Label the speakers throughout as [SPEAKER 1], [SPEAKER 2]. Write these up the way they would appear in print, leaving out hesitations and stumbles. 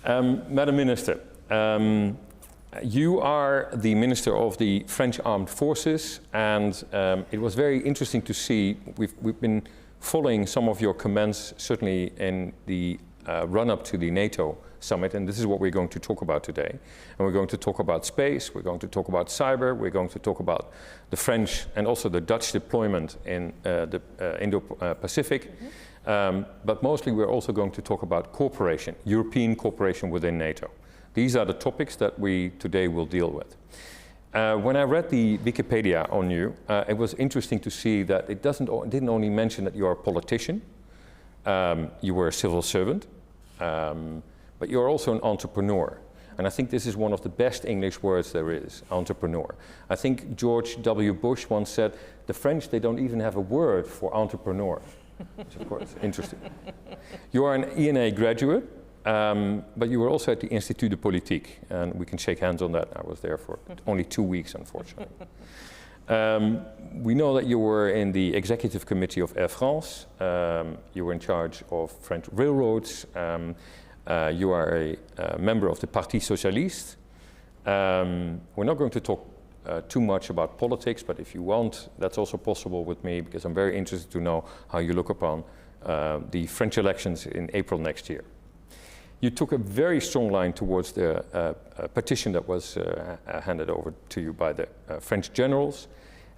[SPEAKER 1] Madam Minister, you are the Minister of the French Armed Forces, and it was very interesting to see, we've been following some of your comments, certainly in the run-up to the NATO-summit, and this is what we're going to talk about today. And we're going to talk about space, we're going to talk about cyber, we're going to talk about the French and also the Dutch deployment in the Indo-Pacific. But mostly we're also going to talk about cooperation, European cooperation within NATO. These are the topics that we today will deal with. When I read the Wikipedia on you, it was interesting to see that it didn't only mention that you're a politician, you were a civil servant, but you're also an entrepreneur. And I think this is one of the best English words there is, entrepreneur. I think George W. Bush once said, the French, they don't even have a word for entrepreneur. Which of course, interesting. You are an ENA graduate, but you were also at the Institut de Politique, and we can shake hands on that. I was there for only 2 weeks, unfortunately. We know that you were in the executive committee of Air France. You were in charge of French railroads. You are a member of the Parti Socialiste. We're not going to talk too much about politics, but if you want, that's also possible with me, because I'm very interested to know how you look upon the French elections in April next year. You took a very strong line towards the petition that was handed over to you by the French generals.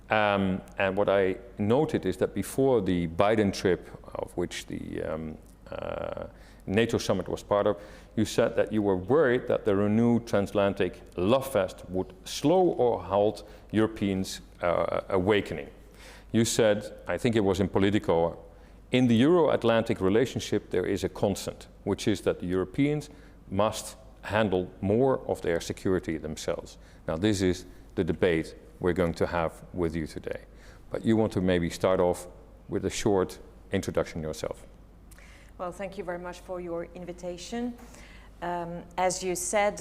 [SPEAKER 1] And what I noted is that before the Biden trip, of which the NATO summit was part of, you said that you were worried that the renewed transatlantic love fest would slow or halt Europeans' awakening. You said, I think it was in Politico, in the Euro-Atlantic relationship there is a constant, which is that the Europeans must handle more of their security themselves. Now this is the debate we're going to have with you today. But you want to maybe start off with a short introduction yourself.
[SPEAKER 2] Well, thank you very much for your invitation. As you said,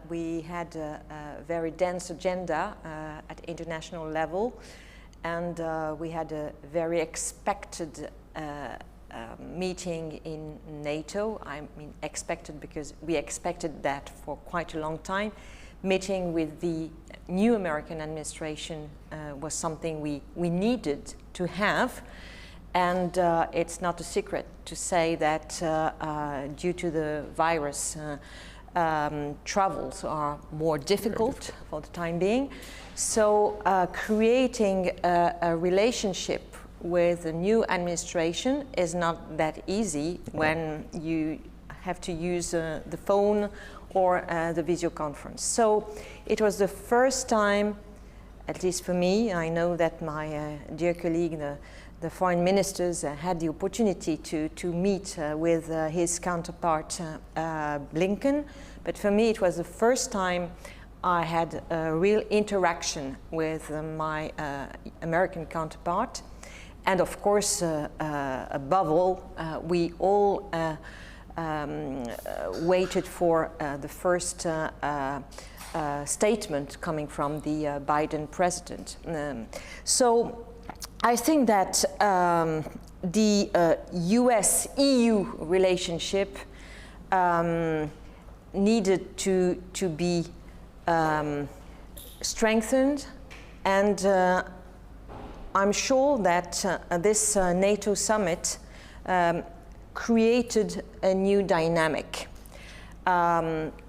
[SPEAKER 2] we had a very dense agenda at international level, and we had a very expected meeting in NATO. I mean expected because we expected that for quite a long time. Meeting with the new American administration was something we needed to have. And it's not a secret to say that due to the virus, travels are more difficult for the time being. So creating a relationship with the new administration is not that easy when you have to use the phone or the video conference. So it was the first time, at least for me, I know that my dear colleague, the foreign ministers had the opportunity to meet with his counterpart Blinken, but for me it was the first time I had a real interaction with my American counterpart. And of course, above all, we all waited for the first statement coming from the Biden president. So I think that the US-EU relationship needed to be strengthened, and I'm sure that this NATO summit created a new dynamic.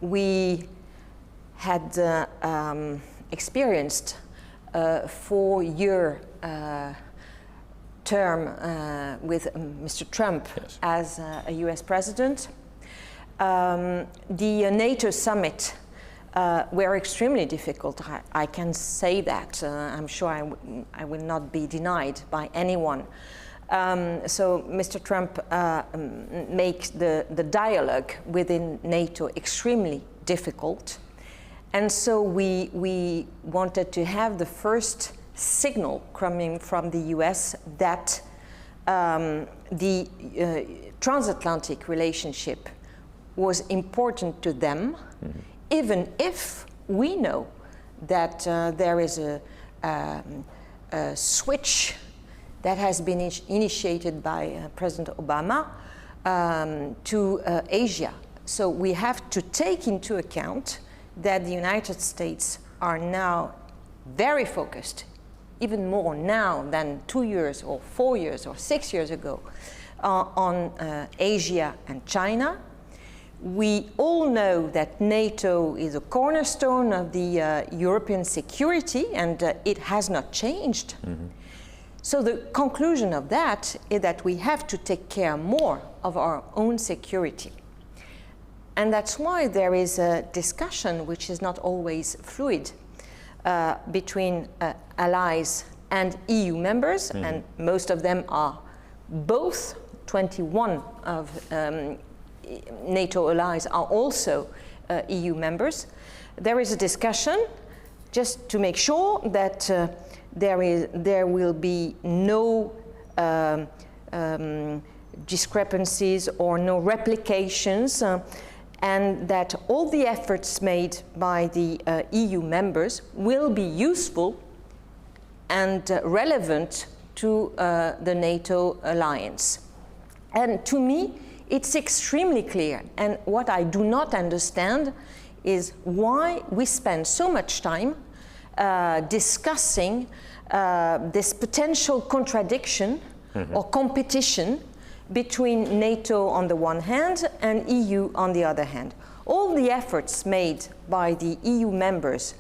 [SPEAKER 2] We had experienced a 4-year term with Mr. Trump as a US president. The NATO summit were extremely difficult. I can say that. I'm sure I will not be denied by anyone. So Mr. Trump makes the dialogue within NATO extremely difficult. And so we wanted to have the first signal coming from the US that the transatlantic relationship was important to them, even if we know that there is a switch that has been initiated by President Obama to Asia. So we have to take into account that the United States are now very focused, even more now than 2 years or 4 years or 6 years ago, on Asia and China. We all know that NATO is a cornerstone of the European security, and it has not changed. Mm-hmm. So the conclusion of that is that we have to take care more of our own security. And that's why there is a discussion which is not always fluid between allies and EU members, mm-hmm. and most of them are both 21 of NATO allies are also EU members. There is a discussion just to make sure that there will be no discrepancies or no replications, and that all the efforts made by the EU members will be useful and relevant to the NATO alliance. And to me, it's extremely clear. And what I do not understand is why we spend so much time discussing this potential contradiction mm-hmm. or competition between NATO on the one hand and EU on the other hand. All the efforts made by the EU members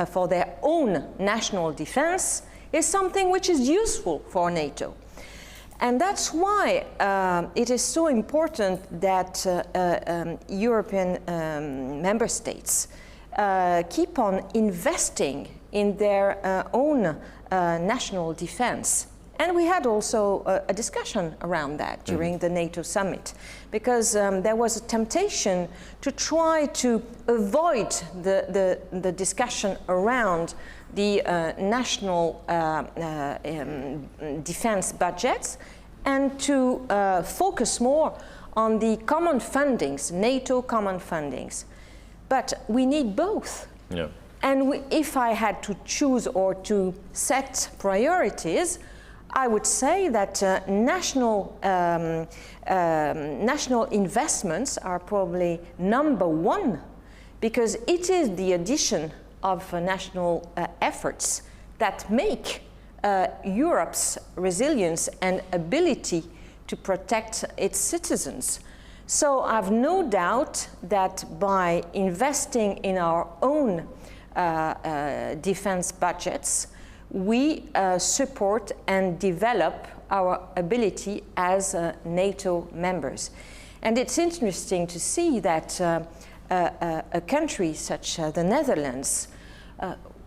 [SPEAKER 2] for their own national defense is something which is useful for NATO. And that's why it is so important that European member states keep on investing in their own national defense. And we had also a discussion around that during the NATO-summit, because there was a temptation to try to avoid the discussion around the national defense budgets and to focus more on the common fundings, NATO common fundings. But we need both. Yeah. And if I had to choose or to set priorities, I would say that national investments are probably number one, because it is the addition of national efforts that make Europe's resilience and ability to protect its citizens. So I have no doubt that by investing in our own defense budgets, we support and develop our ability as NATO members. And it's interesting to see that a country such as the Netherlands,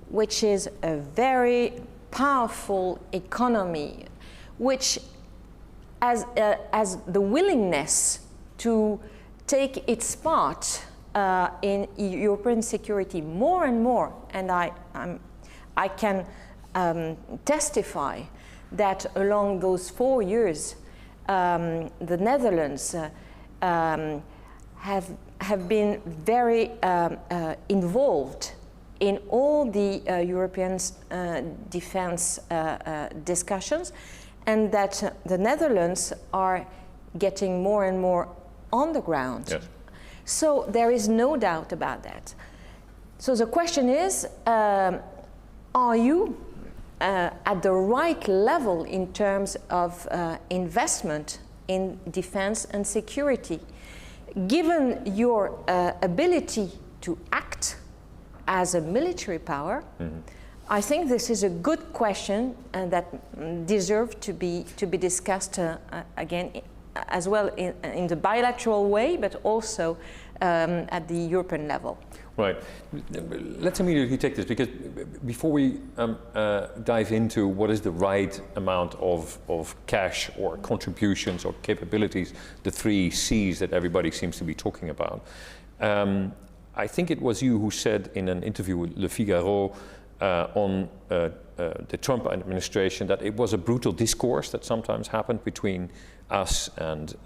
[SPEAKER 2] which is a very powerful economy, which has the willingness to take its part in European security more and more, and I can testify that along those 4 years, the Netherlands have been very involved in all the European defense discussions, and that the Netherlands are getting more and more on the ground. Yes. So there is no doubt about that. So the question is, are you at the right level in terms of investment in defense and security? Given your ability to act as a military power, mm-hmm. I think this is a good question that deserves to be discussed again, as well in the bilateral way, but also at the European level.
[SPEAKER 1] Right. Let's immediately take this, because before we dive into what is the right amount of cash or contributions or capabilities, the 3 C's that everybody seems to be talking about, I think it was you who said in an interview with Le Figaro on the Trump administration that it was a brutal discourse that sometimes happened between us and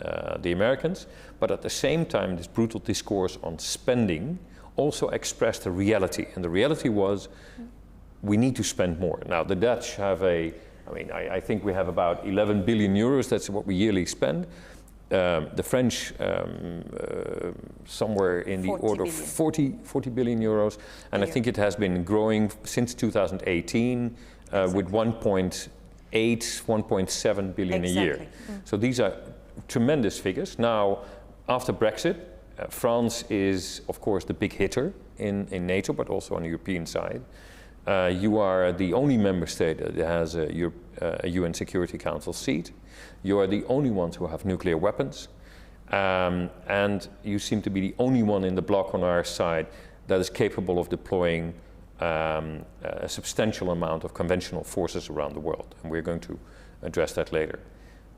[SPEAKER 1] the Americans, but at the same time this brutal discourse on spending also expressed a reality, and the reality was we need to spend more. Now the Dutch have I think we have about 11 billion euros, that's what we yearly spend. the French somewhere in the order of 40 billion euros, and I think it has been growing since 2018 with 1.8, 1.7 billion a year. So these are tremendous figures. Now, after Brexit, France is, of course, the big hitter in NATO, but also on the European side. You are the only member state that has a UN Security Council seat. You are the only ones who have nuclear weapons. And you seem to be the only one in the bloc on our side that is capable of deploying a substantial amount of conventional forces around the world. And we're going to address that later.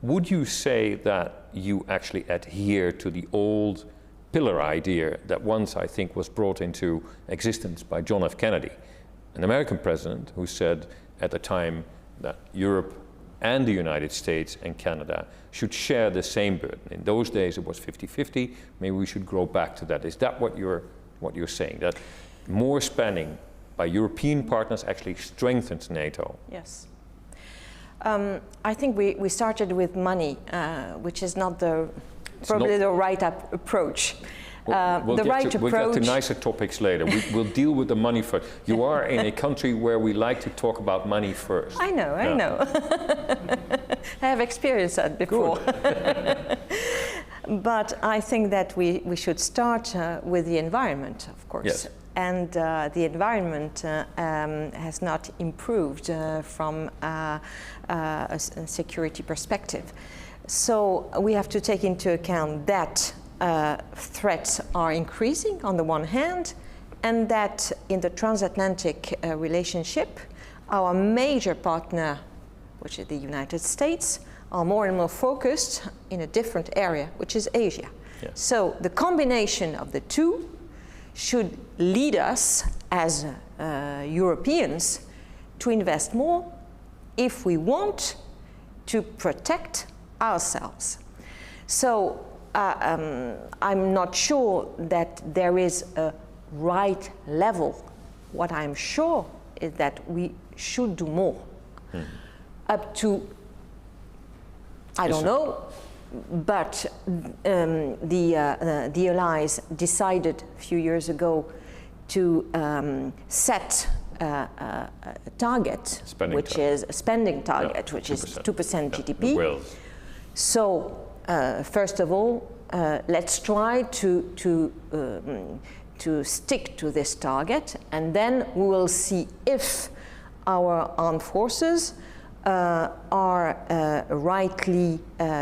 [SPEAKER 1] Would you say that you actually adhere to the old pillar idea that once, I think, was brought into existence by John F. Kennedy, an American president, who said at the time that Europe and the United States and Canada should share the same burden? In those days it was 50-50, maybe we should grow back to that. Is that what you're saying, that more spending by European partners actually strengthens NATO?
[SPEAKER 2] Yes. I think we started with money, which is not probably the right approach.
[SPEAKER 1] We'll get to nicer topics later. We'll deal with the money first. You are in a country where we like to talk about money first.
[SPEAKER 2] I know. I have experienced that before. But I think that we should start with the environment, of course.
[SPEAKER 1] Yes.
[SPEAKER 2] And the environment has not improved from a security perspective. So we have to take into account that threats are increasing on the one hand, and that in the transatlantic relationship, our major partner, which is the United States, are more and more focused in a different area, which is Asia.
[SPEAKER 1] Yeah.
[SPEAKER 2] So the combination of the two should lead us as Europeans to invest more if we want to protect ourselves. So I'm not sure that there is a right level. What I'm sure is that we should do more. Up to, I don't know, but the Allies decided a few years ago to set a target, which is a spending target, which is 2% GDP. So, first of all, let's try to stick to this target, and then we will see if our armed forces are rightly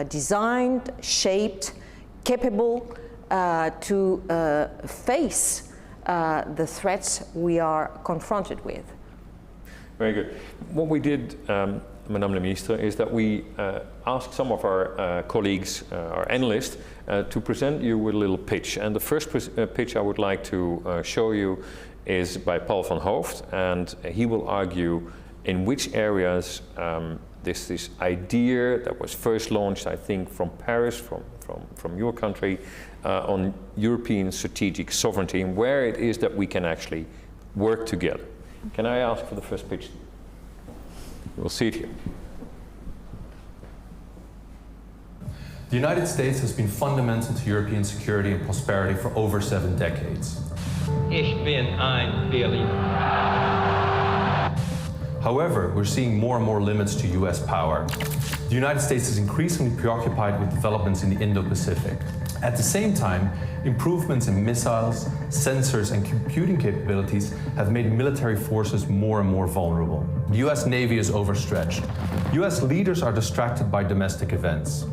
[SPEAKER 2] designed, shaped, capable to face the threats we are confronted with.
[SPEAKER 1] Very good. What we did, Madame la Ministre, is that we asked some of our colleagues, our analysts, to present you with a little pitch. And the first pitch I would like to show you is by Paul van Hoofd, and he will argue in which areas this idea that was first launched, I think, from Paris, from your country, on European strategic sovereignty, and where it is that we can actually work together. Can I ask for the first pitch? We'll see it here.
[SPEAKER 3] The United States has been fundamental to European security and prosperity for over 7 decades.
[SPEAKER 4] Ich bin ein Berliner.
[SPEAKER 3] However, we're seeing more and more limits to US power. The United States is increasingly preoccupied with developments in the Indo-Pacific. At the same time, improvements in missiles, sensors, and computing capabilities have made military forces more and more vulnerable. The US Navy is overstretched. US leaders are distracted by domestic events.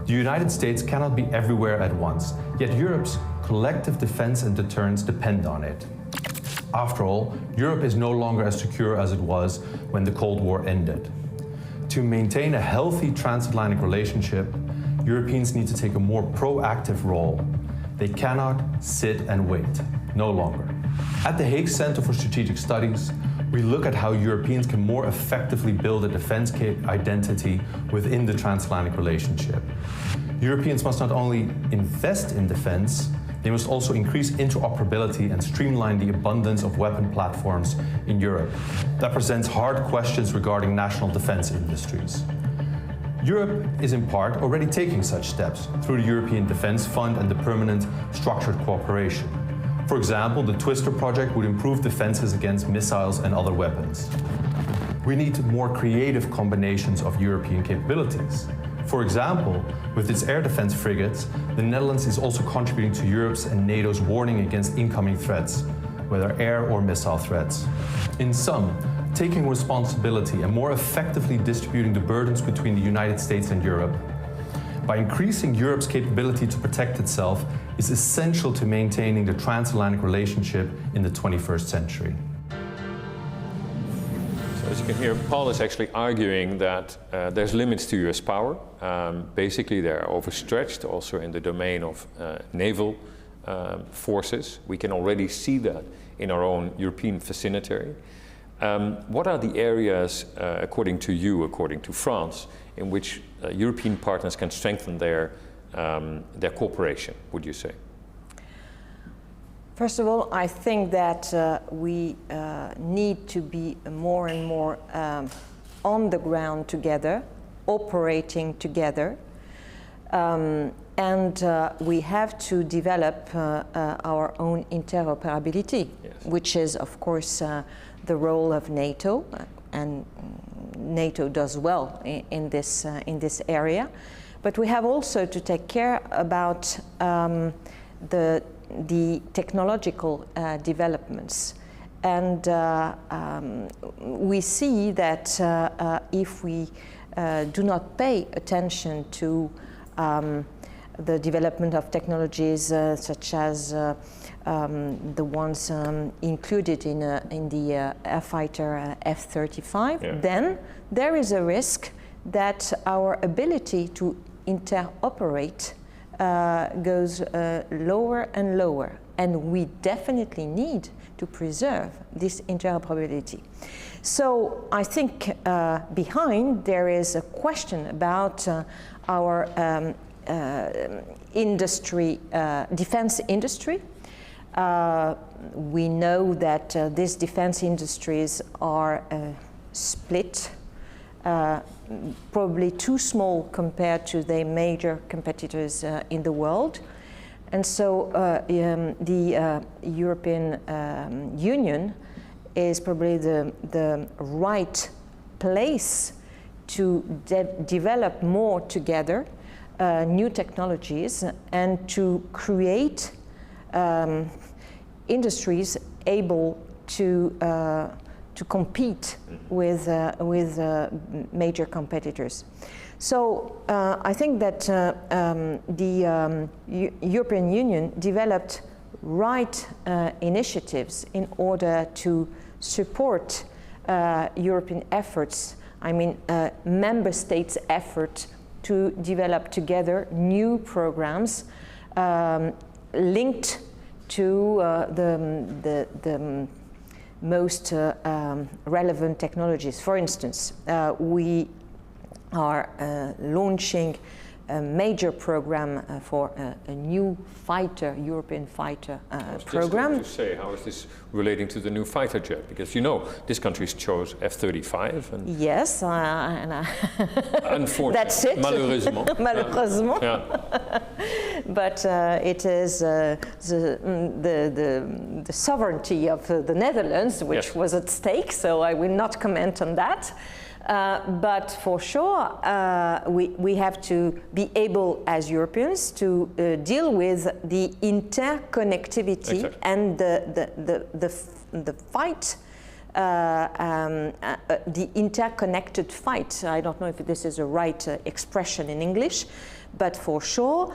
[SPEAKER 3] The United States cannot be everywhere at once, yet Europe's collective defense and deterrence depend on it. After all, Europe is no longer as secure as it was when the Cold War ended. To maintain a healthy transatlantic relationship, Europeans need to take a more proactive role. They cannot sit and wait, no longer. At the Hague Center for Strategic Studies, we look at how Europeans can more effectively build a defense identity within the transatlantic relationship. Europeans must not only invest in defense, they must also increase interoperability and streamline the abundance of weapon platforms in Europe. That presents hard questions regarding national defense industries. Europe is in part already taking such steps through the European Defense Fund and the Permanent Structured Cooperation. For example, the Twister project would improve defenses against missiles and other weapons. We need more creative combinations of European capabilities. For example, with its air defense frigates, the Netherlands is also contributing to Europe's and NATO's warning against incoming threats, whether air or missile threats. In sum, taking responsibility and more effectively distributing the burdens between the United States and Europe by increasing Europe's capability to protect itself is essential to maintaining the transatlantic relationship in the 21st century.
[SPEAKER 1] As you can hear, Paul is actually arguing that there's limits to US power. Basically, they're overstretched also in the domain of naval forces. We can already see that in our own European vicinity. What are the areas, according to you, according to France, in which European partners can strengthen their cooperation, would you say?
[SPEAKER 2] First of all, I think that we need to be more and more on the ground together, operating together, and we have to develop our own interoperability, yes, which is, of course, the role of NATO, and NATO does well in this area. But we have also to take care about the technological developments. And we see that if we do not pay attention to the development of technologies such as the ones included in the air fighter F-35, yeah, then there is a risk that our ability to interoperate goes lower and lower, and we definitely need to preserve this interoperability. So I think behind there is a question about our industry, defense industry. We know that these defense industries are split, probably too small compared to their major competitors in the world. And so the European Union is probably the right place to develop more together new technologies and to create industries able to compete with major competitors. So I think that the European Union developed right initiatives in order to support European efforts, I mean member states' effort to develop together new programs linked to the most relevant technologies. For instance, we are launching a major program for a new fighter, European fighter program.
[SPEAKER 1] Just to say, how is this relating to the new fighter jet? Because you know, this country's chose F-35. And
[SPEAKER 2] yes,
[SPEAKER 1] unfortunately,
[SPEAKER 2] that's it.
[SPEAKER 1] Malheureusement.
[SPEAKER 2] Malheureusement.
[SPEAKER 1] Yeah.
[SPEAKER 2] But it is the sovereignty of the Netherlands which, yes, was at stake, so I will not comment on that. But for sure, we have to be able, as Europeans, to deal with the interconnectivity, exactly, and the fight, the interconnected fight. I don't know if this is a right expression in English, but for sure,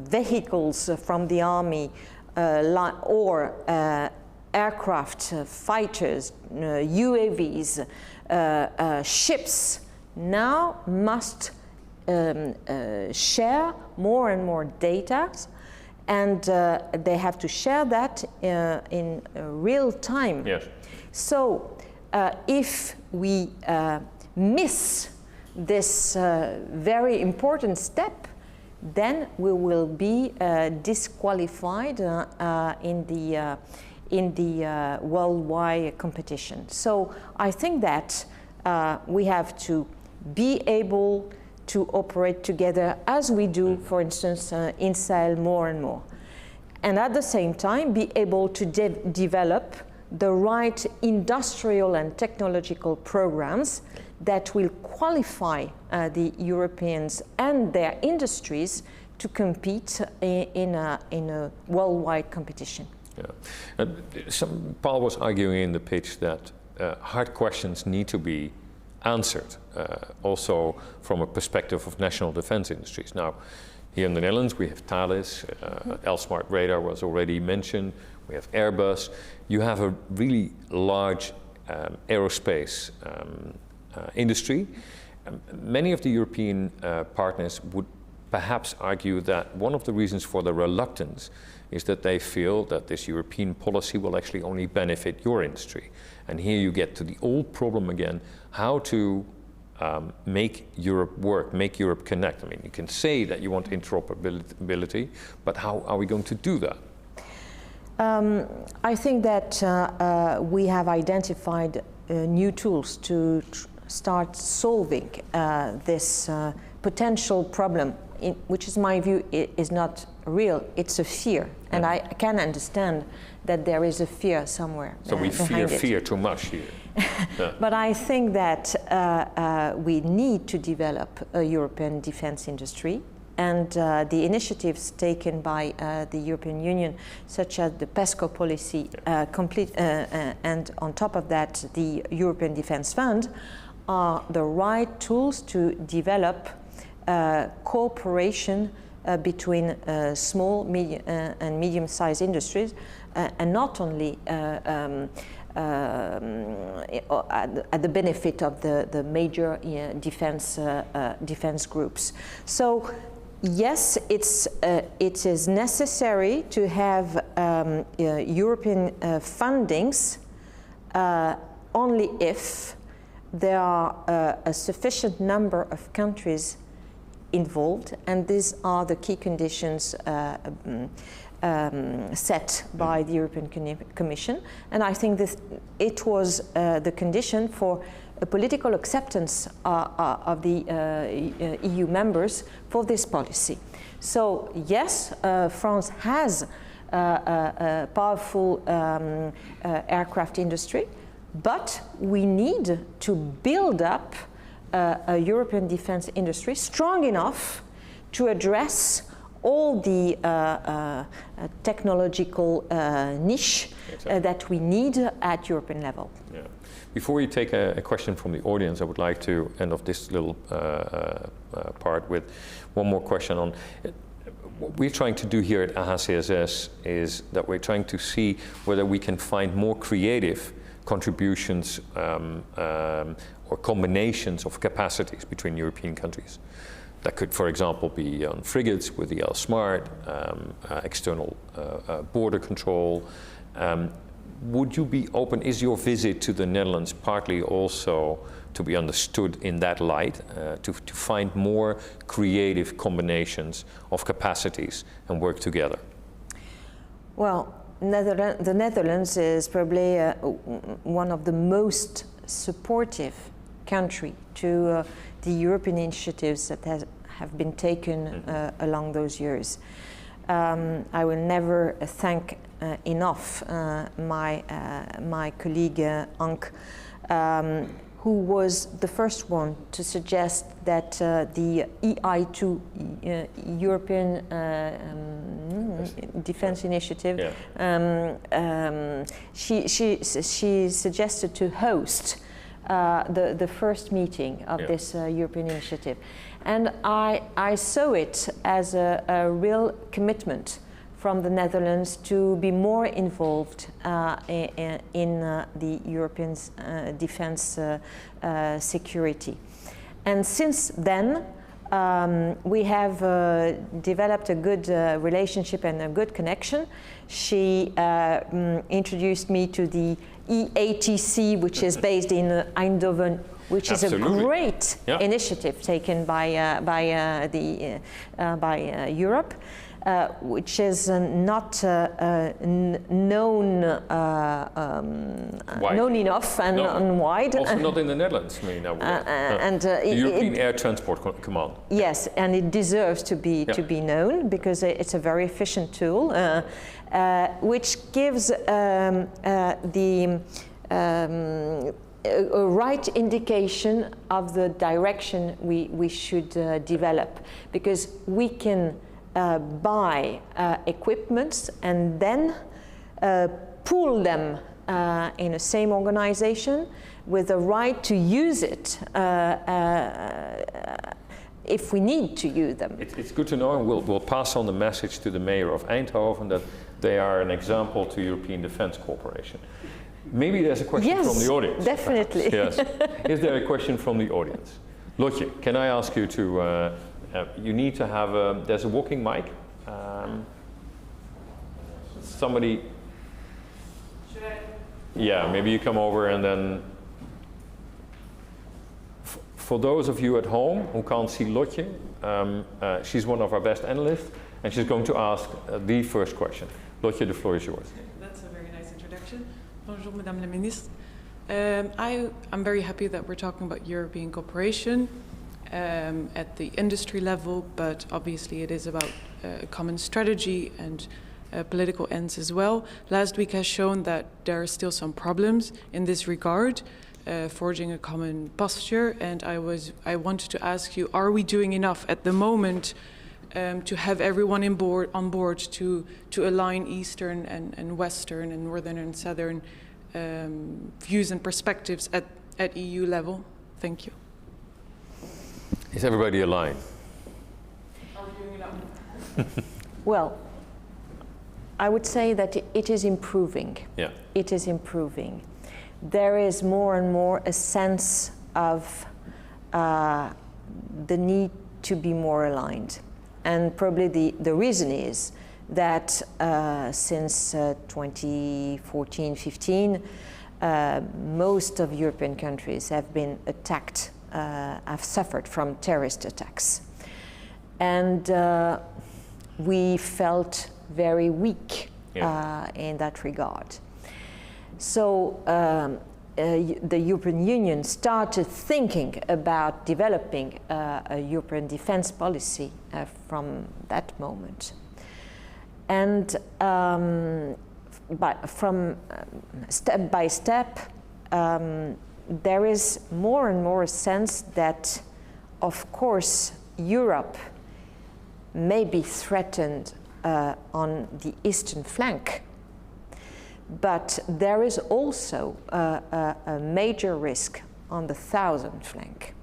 [SPEAKER 2] vehicles from the army or aircraft, fighters, UAVs, ships now must share more and more data, and they have to share that in real time.
[SPEAKER 1] Yes.
[SPEAKER 2] So if we miss this very important step, then we will be disqualified in the worldwide competition. So I think that We have to be able to operate together as we do, for instance, in Sahel more and more. And at the same time, be able to develop the right industrial and technological programs that will qualify the Europeans and their industries to compete in a worldwide competition.
[SPEAKER 1] Yeah. Paul was arguing in the pitch that hard questions need to be answered, also from a perspective of national defense industries. Now, here in the Netherlands, we have Thales, L-Smart radar was already mentioned, we have Airbus. You have a really large aerospace industry. Many of the European partners would perhaps argue that one of the reasons for the reluctance is that they feel that this European policy will actually only benefit your industry. And here you get to the old problem again, how to make Europe work, make Europe connect. I mean, you can say that you want interoperability, but how are we going to do that?
[SPEAKER 2] I think that we have identified new tools to start solving this potential problem, which is my view is not real, it's a fear. And I can understand that there is a fear somewhere.
[SPEAKER 1] So we fear too much here. Yeah.
[SPEAKER 2] But I think that we need to develop a European defense industry, and the initiatives taken by the European Union, such as the PESCO policy, and on top of that the European Defence Fund, are the right tools to develop cooperation between small, medium, and medium-sized industries, and not only at the benefit of the major defense groups. So yes, it is necessary to have European fundings only if there are a sufficient number of countries involved, and these are the key conditions set by the European Commission. And I think it was the condition for a political acceptance of the EU members for this policy. So yes, France has a powerful aircraft industry, but we need to build up a European defense industry strong enough to address all the technological niche that we need at European level.
[SPEAKER 1] Yeah. Before we take a question from the audience, I would like to end off this little part with one more question on what we're trying to do here at HCSS is that we're trying to see whether we can find more creative contributions or combinations of capacities between European countries. That could, for example, be on frigates with the L-Smart, external border control. Would you be open, is your visit to the Netherlands partly also to be understood in that light, to find more creative combinations of capacities and work together?
[SPEAKER 2] Well, the Netherlands is probably one of the most supportive country to the European initiatives that have been taken along those years. I will never thank enough my colleague Ank, who was the first one to suggest that the EI2 European Defense Initiative, she suggested to host the first meeting of this European initiative. And I saw it as a real commitment from the Netherlands to be more involved in the European defense security. And since then, we have developed a good relationship and a good connection. She introduced me to the EATC, which is based in Eindhoven, which is a great initiative taken by Europe. which is not known enough and wide.
[SPEAKER 1] Also not in the Netherlands, I mean. The European Air Transport Command.
[SPEAKER 2] Yes, and it deserves to be known because it's a very efficient tool, which gives a right indication of the direction we should develop, because we can buy equipments and then pool them in the same organization with the right to use it if we need to use them.
[SPEAKER 1] It's good to know, and we'll pass on the message to the mayor of Eindhoven that they are an example to European Defense Cooperation. Maybe there's a question from the audience.
[SPEAKER 2] Definitely.
[SPEAKER 1] Yes. Is there a question from the audience? Lotje, can I ask you to, you need to have, there's a walking mic. Somebody.
[SPEAKER 5] Should I?
[SPEAKER 1] Yeah, maybe you come over and then. For those of you at home who can't see Lotje, she's one of our best analysts, and she's going to ask the first question. Lotje, the floor is yours.
[SPEAKER 5] That's a very nice introduction. Bonjour, Madame la Ministre. I'm very happy that we're talking about European cooperation at the industry level, but obviously it is about a common strategy and political ends as well. Last week has shown that there are still some problems in this regard, forging a common posture, and I wanted to ask you, are we doing enough at the moment to have everyone on board to align Eastern and Western and Northern and Southern views and perspectives at EU level? Thank you.
[SPEAKER 1] Is everybody aligned?
[SPEAKER 5] Are we doing enough?
[SPEAKER 2] Well, I would say that it is improving.
[SPEAKER 1] Yeah.
[SPEAKER 2] It is improving. There is more and more a sense of the need to be more aligned. And probably the reason is that since 2014-15, most of European countries have been attacked, have suffered from terrorist attacks. And we felt very weak in that regard. So the European Union started thinking about developing a European defense policy from that moment. And from step by step, there is more and more a sense that, of course, Europe may be threatened on the eastern flank, but there is also a major risk on the southern flank.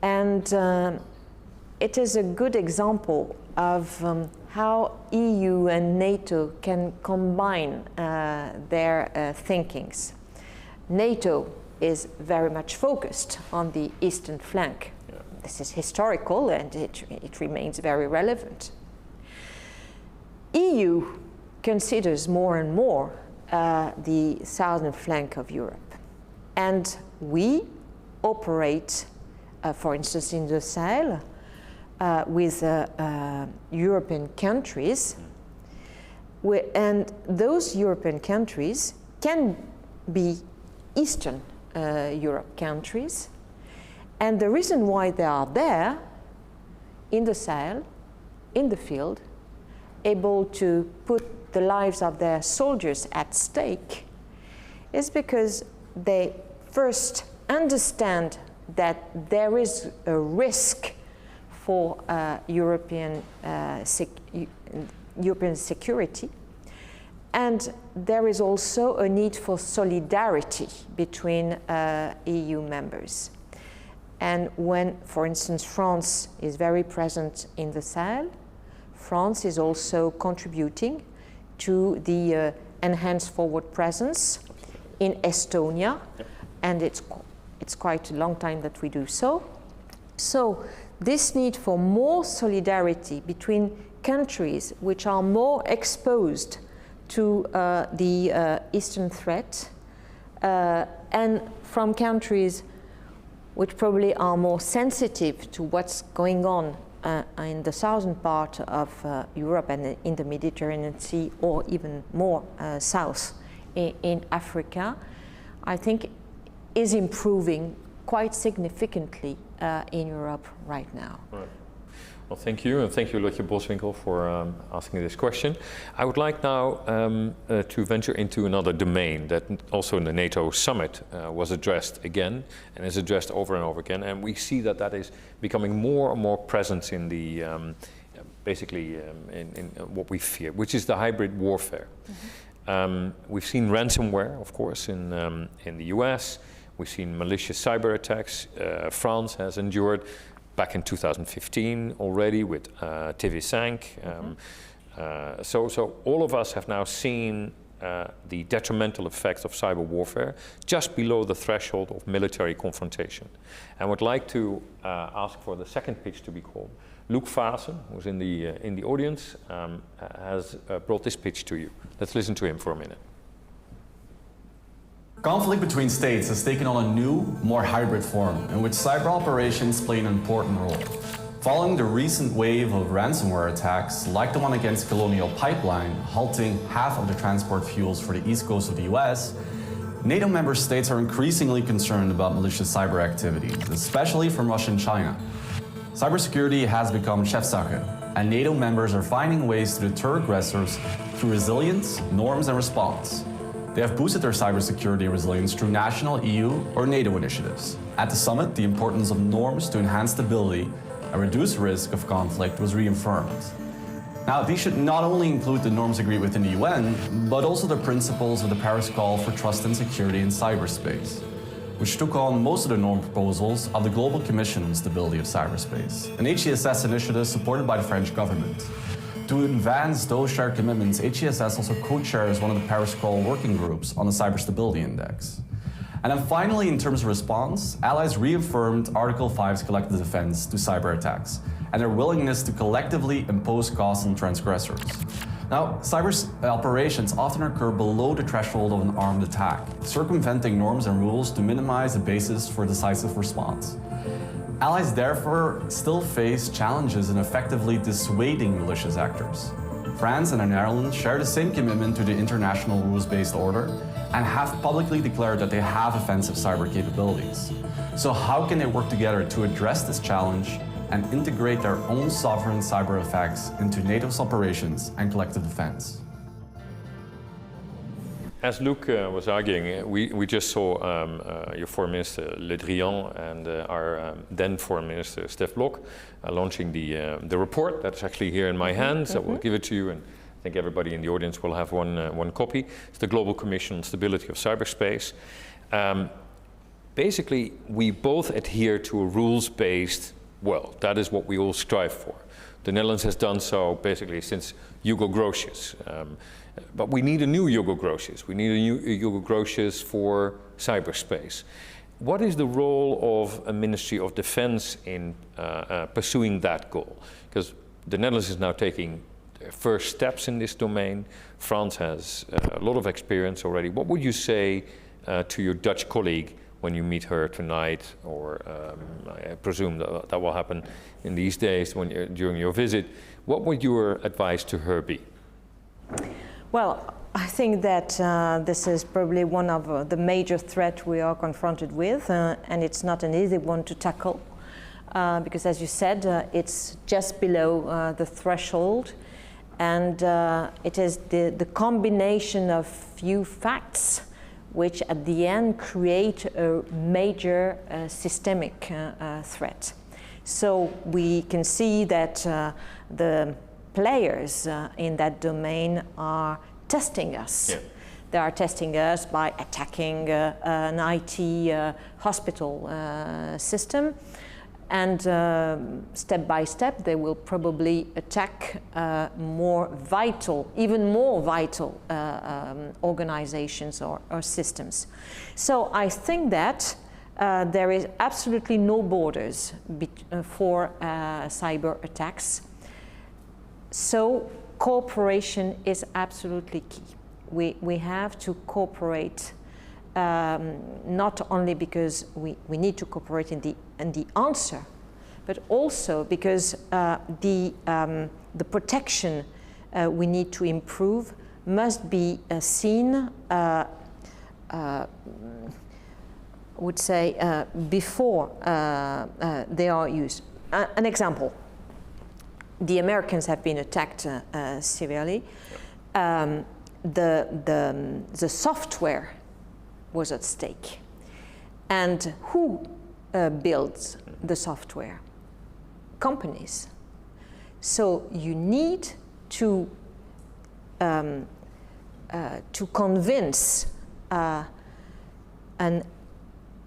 [SPEAKER 2] And it is a good example of how EU and NATO can combine their thinkings. NATO is very much focused on the eastern flank. Yeah. This is historical and it remains very relevant. EU considers more and more the southern flank of Europe. And we operate, for instance, in the Sahel with European countries. And those European countries can be Eastern Europe countries. And the reason why they are there, in the Sahel, in the field, able to put the lives of their soldiers at stake, is because they first understand that there is a risk for European security, and there is also a need for solidarity between EU members. And when, for instance, France is very present in the Sahel, France is also contributing to the enhanced forward presence in Estonia, and it's quite a long time that we do so. So this need for more solidarity between countries which are more exposed to the Eastern threat and from countries which probably are more sensitive to what's going on in the southern part of Europe and in the Mediterranean Sea, or even more south in Africa, I think is improving quite significantly in Europe right now.
[SPEAKER 1] Right. Well, thank you, and thank you, Lotje Boswinkel, for asking this question. I would like now to venture into another domain that also in the NATO-summit was addressed again, and is addressed over and over again, and we see that that is becoming more and more present in the, basically in what we fear, which is the hybrid warfare. Mm-hmm. We've seen ransomware, of course, in the US. We've seen malicious cyber attacks. France has endured back in 2015 already with TV5. So all of us have now seen the detrimental effects of cyber warfare just below the threshold of military confrontation. And would like to ask for the second pitch to be called. Luc Vaassen, who's in the audience, has brought this pitch to you. Let's listen to him for a minute.
[SPEAKER 6] Conflict between states has taken on a new, more hybrid form, in which cyber operations play an important role. Following the recent wave of ransomware attacks, like the one against Colonial Pipeline, halting half of the transport fuels for the east coast of the US, NATO member states are increasingly concerned about malicious cyber activities, especially from Russia and China. Cybersecurity has become Chefsache, and NATO members are finding ways to deter aggressors through resilience, norms, and response. They have boosted their cybersecurity resilience through national EU or NATO initiatives. At the summit, the importance of norms to enhance stability and reduce risk of conflict was reaffirmed. Now, these should not only include the norms agreed within the UN, but also the principles of the Paris Call for Trust and Security in Cyberspace, which took on most of the norm proposals of the Global Commission on Stability of Cyberspace, an HCSS initiative supported by the French government. To advance those shared commitments, HCSS also co-chairs one of the Paris Call working groups on the Cyber Stability Index. And then finally, in terms of response, allies reaffirmed Article 5's collective defense to cyber attacks and their willingness to collectively impose costs on transgressors. Now, cyber operations often occur below the threshold of an armed attack, circumventing norms and rules to minimize the basis for decisive response. Allies therefore still face challenges in effectively dissuading malicious actors. France and the Netherlands share the same commitment to the international rules-based order and have publicly declared that they have offensive cyber capabilities. So how can they work together to address this challenge and integrate their own sovereign cyber effects into NATO's operations and collective defense?
[SPEAKER 1] As Luc was arguing, we just saw your Foreign Minister Le Drian and our then Foreign Minister Stef Blok launching the report that's actually here in my hands. I will give it to you, and I think everybody in the audience will have one copy. It's the Global Commission on Stability of Cyberspace. Basically, we both adhere to a rules-based world. That is what we all strive for. The Netherlands has done so basically since Hugo Grotius. But we need a new Hugo Grotius. We need a new Hugo Grotius for cyberspace. What is the role of a Ministry of Defense in pursuing that goal? Because the Netherlands is now taking first steps in this domain. France has a lot of experience already. What would you say to your Dutch colleague when you meet her tonight, or I presume that will happen in these days during your visit? What would your advice to her be?
[SPEAKER 2] Well, I think that this is probably one of the major threats we are confronted with, and it's not an easy one to tackle, because as you said, it's just below the threshold, and it is the combination of few facts which at the end create a major systemic threat. So we can see that the players in that domain are testing us. Yeah. They are testing us by attacking an IT hospital system, and step by step they will probably attack even more vital organizations or systems. So I think that there is absolutely no borders for cyber attacks. So cooperation is absolutely key. We have to cooperate, not only because we need to cooperate in the answer, but also because the protection we need to improve must be seen, I would say, before they are used. An example, the Americans have been attacked severely. The software was at stake. And who builds the software? Companies. So you need to convince an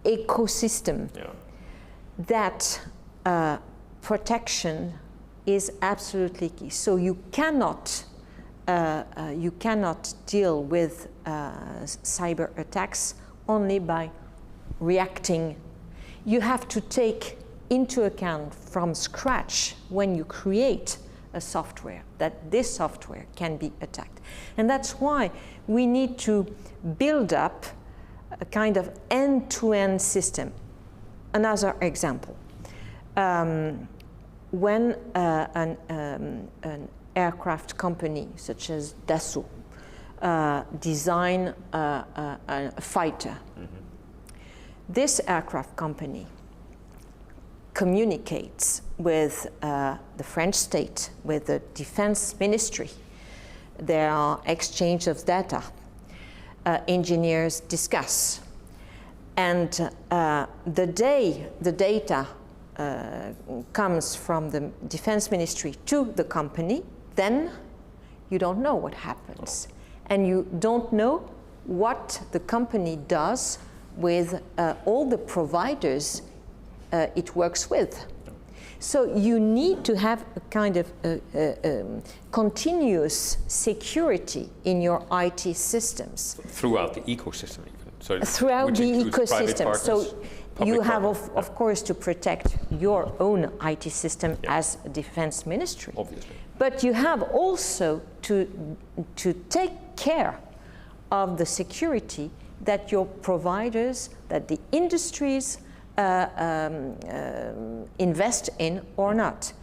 [SPEAKER 2] ecosystem that protection is absolutely key. So you cannot deal with cyber attacks only by reacting. You have to take into account from scratch when you create a software that this software can be attacked. And that's why we need to build up a kind of end-to-end system. Another example, when an aircraft company such as Dassault design a fighter, this aircraft company communicates with the French state, with the Defense Ministry. There are exchange of data. Engineers discuss. And the day the data comes from the Defense Ministry to the company, then you don't know what happens. And you don't know what the company does with all the providers it works with. So you need to have a kind of continuous security in your IT systems.
[SPEAKER 1] Throughout the ecosystem even. So
[SPEAKER 2] throughout the ecosystem.
[SPEAKER 1] Partners,
[SPEAKER 2] so you have, of course, to protect your own IT system as a defense ministry.
[SPEAKER 1] Obviously.
[SPEAKER 2] But you have also to take care of the security that your providers, that the industries invest in or not.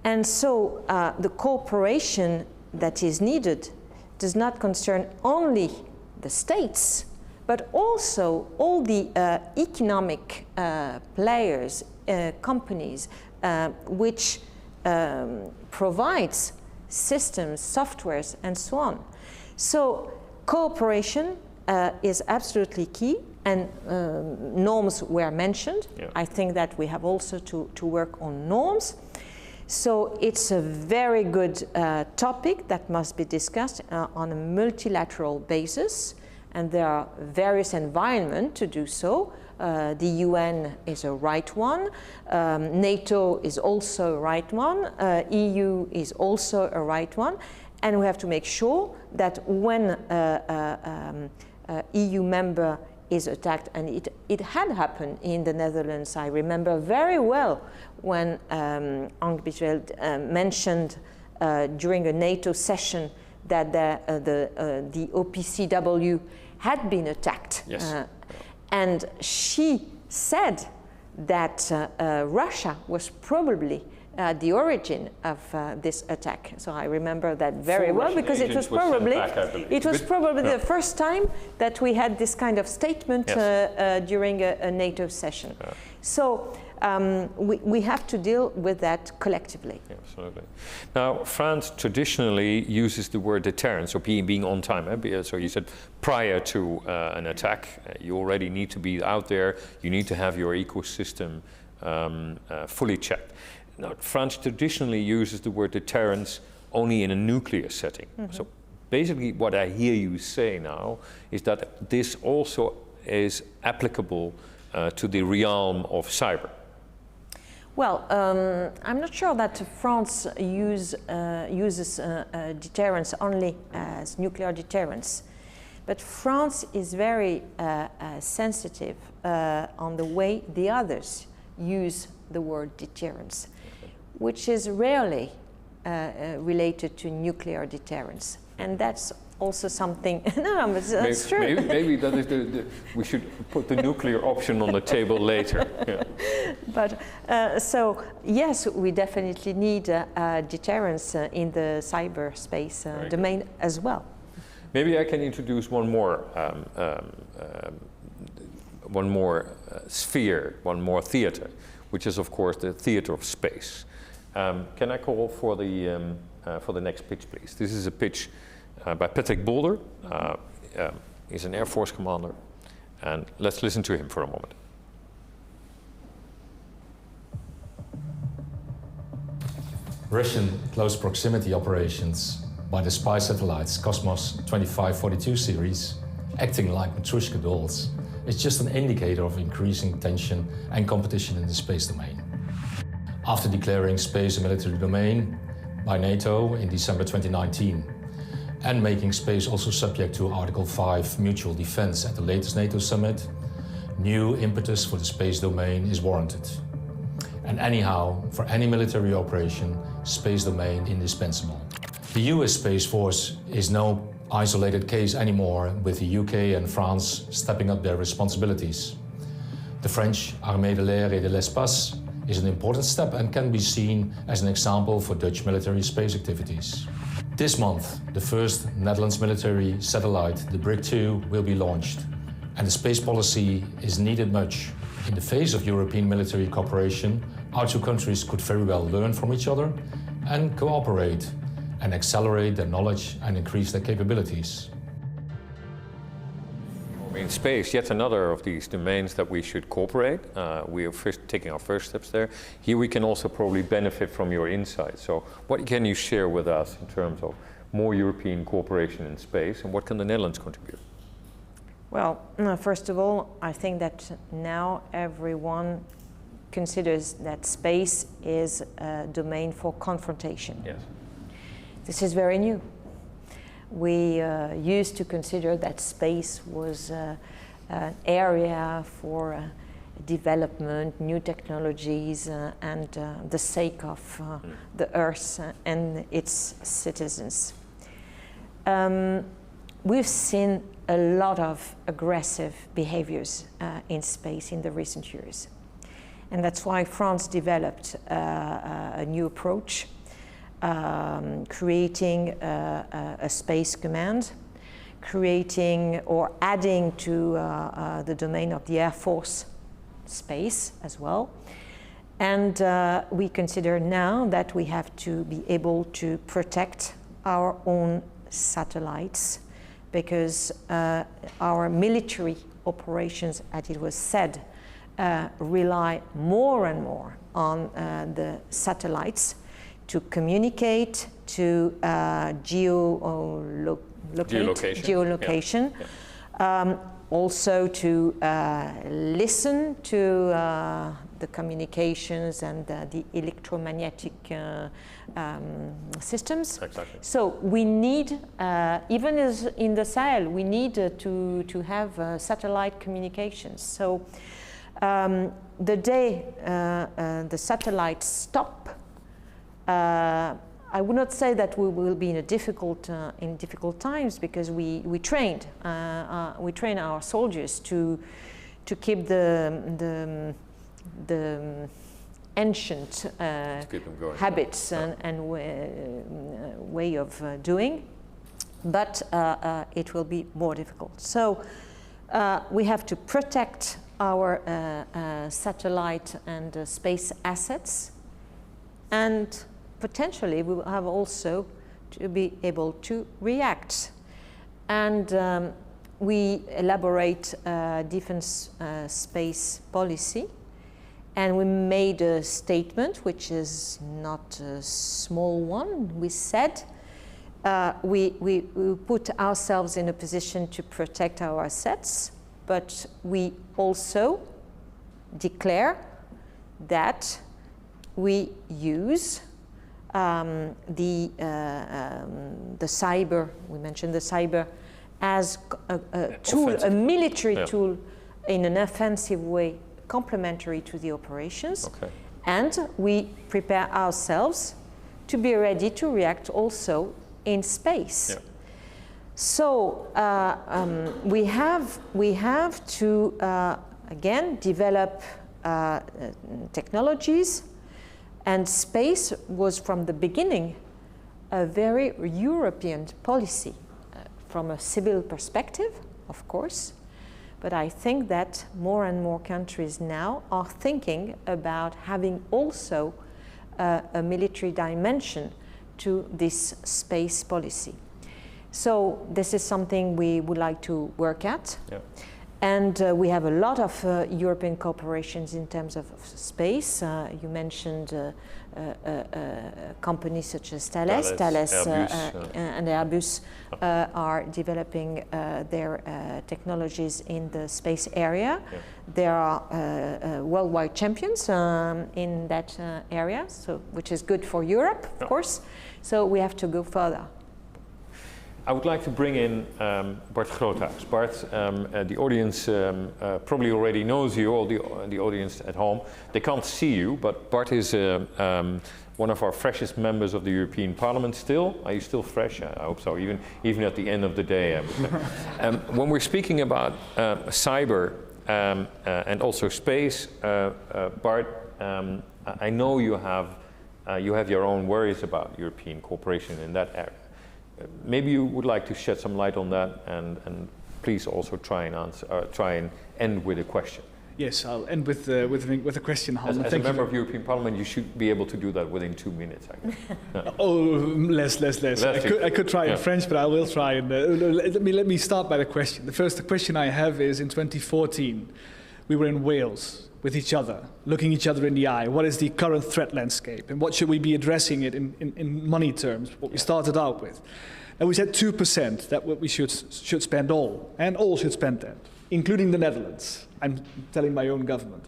[SPEAKER 2] And so the cooperation that is needed does not concern only the states, but also all the economic players, companies, which provides systems, softwares, and so on. So cooperation is absolutely key, and norms were mentioned. I think that we have also to work on norms. So it's a very good topic that must be discussed on a multilateral basis, and there are various environments to do so. The UN is a right one, NATO is also a right one, EU is also a right one, and we have to make sure that when EU member is attacked, and it had happened in the Netherlands. I remember very well when Ank Bijveld mentioned during a NATO session that the OPCW had been attacked.
[SPEAKER 1] Yes.
[SPEAKER 2] And she said that Russia was probably the origin of this attack. So I remember that very well, because it was probably the first time that we had this kind of statement during a NATO session. So we have to deal with that collectively.
[SPEAKER 1] Yeah, absolutely. Now, France traditionally uses the word deterrence, or being on time. So you said prior to an attack, you already need to be out there. You need to have your ecosystem fully checked. Now, France traditionally uses the word deterrence only in a nuclear setting. So basically what I hear you say now is that this also is applicable to the realm of cyber.
[SPEAKER 2] Well, I'm not sure that France uses deterrence only as nuclear deterrence, but France is very sensitive on the way the others use the word deterrence, which is rarely related to nuclear deterrence. And that's also something, no, but that's true.
[SPEAKER 1] Maybe that is we should put the nuclear option on the table later. Yeah.
[SPEAKER 2] But so yes, we definitely need deterrence in the cyberspace domain as well.
[SPEAKER 1] Maybe I can introduce one more sphere, one more theater, which is of course the theater of space. Can I call for the next pitch, please? This is a pitch by Patrick Bolder. He's an Air Force commander, and let's listen to him for a moment.
[SPEAKER 7] Russian close proximity operations by the spy satellites Cosmos 2542 series, acting like Matryoshka dolls, is just an indicator of increasing tension and competition in the space domain. After declaring space a military domain by NATO in December 2019, and making space also subject to Article 5 mutual defense at the latest NATO-summit, new impetus for the space domain is warranted. And anyhow, for any military operation, space domain indispensable. The US Space Force is no isolated case anymore, with the UK and France stepping up their responsibilities. The French Armée de l'Air et de l'Espace is an important step and can be seen as an example for Dutch military space activities. This month, the first Netherlands military satellite, the Broeke 2, will be launched, and the space policy is needed much. In the face of European military cooperation, our two countries could very well learn from each other and cooperate and accelerate their knowledge and increase their capabilities.
[SPEAKER 1] In space, yet another of these domains that we should cooperate. We are taking our first steps there. Here we can also probably benefit from your insights. So what can you share with us in terms of more European cooperation in space, and what can the Netherlands contribute?
[SPEAKER 2] Well, first of all, I think that now everyone considers that space is a domain for confrontation.
[SPEAKER 1] Yes.
[SPEAKER 2] This is very new. We used to consider that space was an area for development, new technologies, and the sake of the Earth and its citizens. We've seen a lot of aggressive behaviors in space in the recent years. And that's why France developed a new approach, creating a space command, creating or adding to the domain of the Air Force space as well. And we consider now that we have to be able to protect our own satellites, because our military operations, as it was said, rely more and more on the satellites to communicate, to geolocation. Yeah. Also to listen to the communications and the electromagnetic systems.
[SPEAKER 1] Exactly.
[SPEAKER 2] So we need, even as in the Sahel, we need to have satellite communications. So the day the satellites stop, I would not say that we will be in difficult times, because we train our soldiers to keep the ancient habits and way of doing, but it will be more difficult. So we have to protect our satellite and space assets, and potentially we will have also to be able to react. And we elaborate defense space policy, and we made a statement which is not a small one. We said we put ourselves in a position to protect our assets, but we also declare that we use the cyber, we mentioned the cyber, as a tool, a military tool in an offensive way, complementary to the operations.
[SPEAKER 1] Okay.
[SPEAKER 2] And we prepare ourselves to be ready to react also in space.
[SPEAKER 1] Yeah.
[SPEAKER 2] So we have to again develop technologies, and space was from the beginning a very European policy from a civil perspective, of course. But I think that more and more countries now are thinking about having also a military dimension to this space policy. So this is something we would like to work at. Yeah. And we have a lot of European cooperations in terms of space. You mentioned companies such as Thales Airbus, and Airbus are developing their technologies in the space area. Yeah. There are worldwide champions in that area, so which is good for Europe, of course. So we have to go further.
[SPEAKER 1] I would like to bring in Bart Groothuis. Bart, the audience probably already knows you, all the audience at home. They can't see you, but Bart is one of our freshest members of the European Parliament still. Are you still fresh? I hope so, even at the end of the day. When we're speaking about cyber and also space, Bart, I know you have your own worries about European cooperation in that area. Maybe you would like to shed some light on that, and please also try and end with a question.
[SPEAKER 8] Yes, I'll end with a question, Hans.
[SPEAKER 1] As a member of European Parliament, you should be able to do that within 2 minutes, I guess. No.
[SPEAKER 8] Oh, less. I could try in French, but I will try. And let me start by the question. The first question I have is, in 2014, we were in Wales with each other, looking each other in the eye. What is the current threat landscape, and what should we be addressing it in money terms, what we started out with? And we said 2%, that what we should spend all, and all should spend that, including the Netherlands. I'm telling my own government.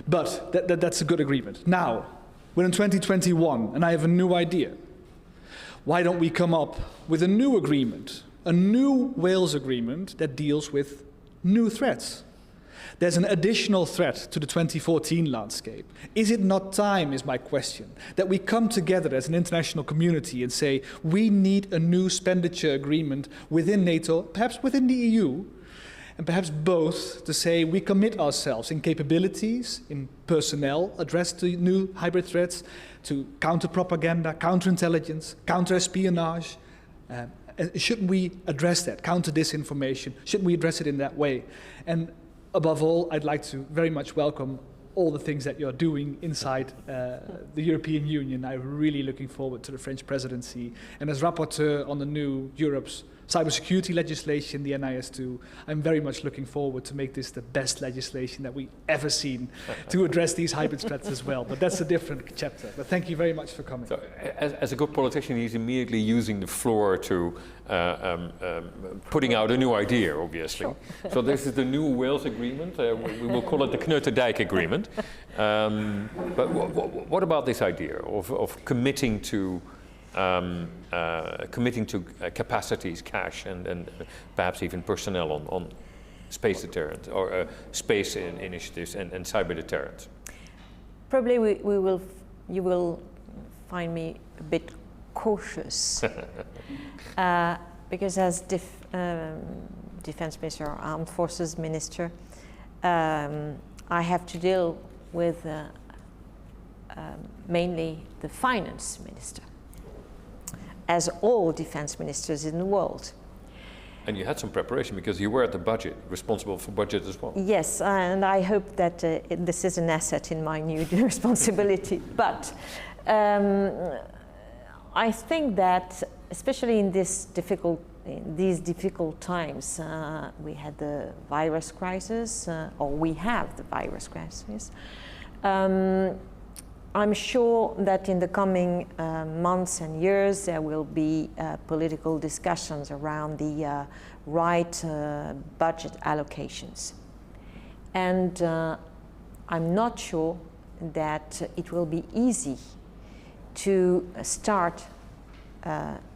[SPEAKER 8] But that's a good agreement. Now, we're in 2021, and I have a new idea. Why don't we come up with a new agreement, a new Wales agreement that deals with new threats? There's an additional threat to the 2014 landscape. Is it not time, is my question, that we come together as an international community and say, we need a new expenditure agreement within NATO, perhaps within the EU, and perhaps both, to say we commit ourselves in capabilities, in personnel, address to new hybrid threats, to counter-propaganda, counter-intelligence, counter-espionage. Shouldn't we address that, counter-disinformation? Shouldn't we address it in that way? And above all, I'd like to very much welcome all the things that you're doing inside the European Union. I'm really looking forward to the French presidency. And as rapporteur on the new Europe's cybersecurity legislation, the NIS2, I'm very much looking forward to make this the best legislation that we've ever seen to address these hybrid threats as well. But that's a different chapter. But thank you very much for coming.
[SPEAKER 1] So, as a good politician, he's immediately using the floor to putting out a new idea, obviously. Sure. So this is the new Wales agreement. We will call it the Kneuterdijk agreement. But what about this idea of committing to capacities, cash, and perhaps even personnel on space deterrence or space initiatives and cyber deterrence?
[SPEAKER 2] Probably you will find me a bit cautious because as Defense Minister or Armed Forces Minister, I have to deal with mainly the Finance Minister, as all defense ministers in the world.
[SPEAKER 1] And you had some preparation because you were at the budget, responsible for budget as well.
[SPEAKER 2] Yes, and I hope that this is an asset in my new responsibility. But I think that, especially in these difficult times, we had the virus crisis, or we have the virus crisis. I'm sure that in the coming months and years there will be political discussions around the right budget allocations. And I'm not sure that it will be easy to start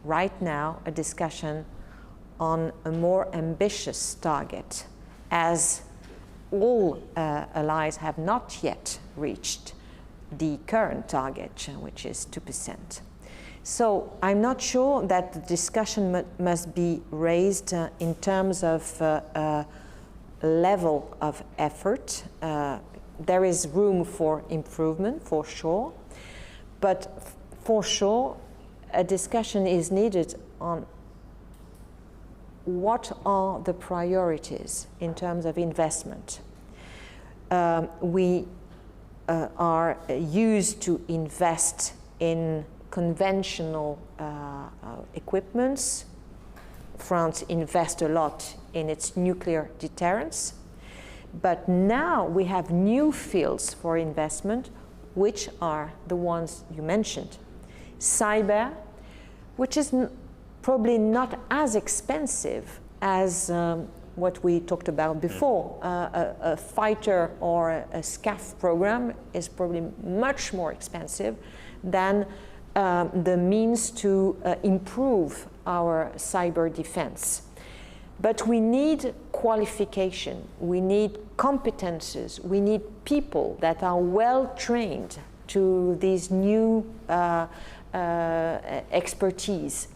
[SPEAKER 2] right now a discussion on a more ambitious target, as all allies have not yet reached the current target, which is 2%. So I'm not sure that the discussion must be raised in terms of level of effort. There is room for improvement, for sure, but for sure a discussion is needed on what are the priorities in terms of investment. We are used to invest in conventional equipments. France invests a lot in its nuclear deterrence, but now we have new fields for investment, which are the ones you mentioned. Cyber, which is probably not as expensive as what we talked about before. A fighter or a SCAF program is probably much more expensive than the means to improve our cyber defense. But we need qualification, we need competences, we need people that are well trained to these new expertise.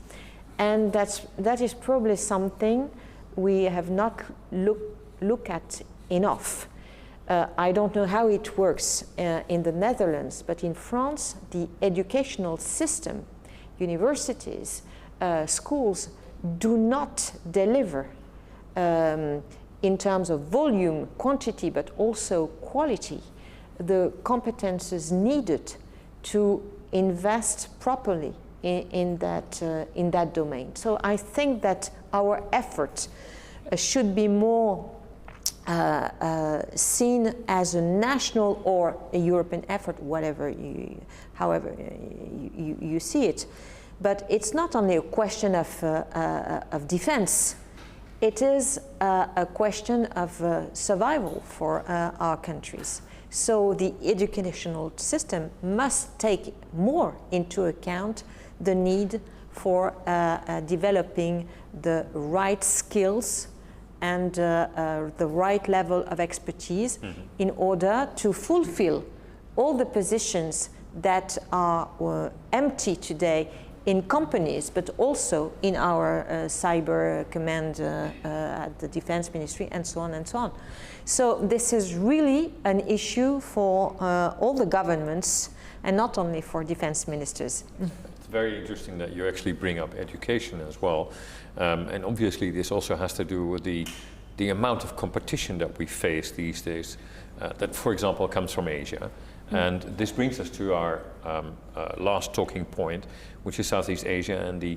[SPEAKER 2] And that is probably something we have not looked at enough. I don't know how it works in the Netherlands, but in France, the educational system, universities, schools do not deliver in terms of volume, quantity, but also quality, the competences needed to invest properly in that domain. So I think that our effort should be more seen as a national or a European effort, however you see it. But it's not only a question of defense, it is a question of survival for our countries. So the educational system must take more into account the need for developing the right skills and the right level of expertise in order to fulfill all the positions that are empty today in companies, but also in our cyber command at the Defense Ministry, and so on and so on. So this is really an issue for all the governments, and not only for defense ministers.
[SPEAKER 1] It's very interesting that you actually bring up education as well. And obviously this also has to do with the amount of competition that we face these days, that, for example, comes from Asia. And this brings us to our last talking point, which is Southeast Asia and the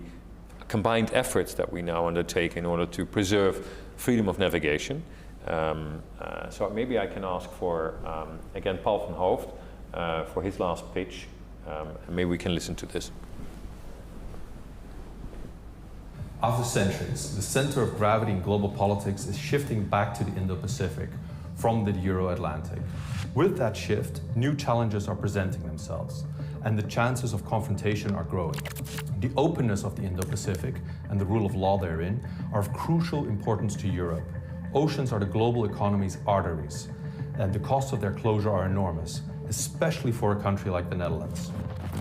[SPEAKER 1] combined efforts that we now undertake in order to preserve freedom of navigation. So maybe I can ask for, again, Paul van Hoofd for his last pitch, and maybe we can listen to this.
[SPEAKER 3] After centuries, the center of gravity in global politics is shifting back to the Indo-Pacific from the Euro-Atlantic. With that shift, new challenges are presenting themselves, and the chances of confrontation are growing. The openness of the Indo-Pacific and the rule of law therein are of crucial importance to Europe. Oceans are the global economy's arteries, and the costs of their closure are enormous, especially for a country like the Netherlands.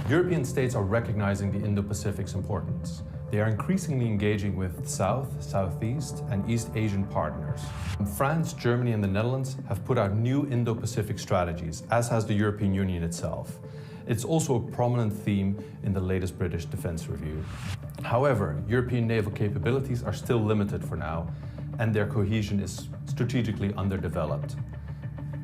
[SPEAKER 3] European states are recognizing the Indo-Pacific's importance. They are increasingly engaging with South, Southeast, and East Asian partners. France, Germany, and the Netherlands have put out new Indo-Pacific strategies, as has the European Union itself. It's also a prominent theme in the latest British Defence Review. However, European naval capabilities are still limited for now, and their cohesion is strategically underdeveloped.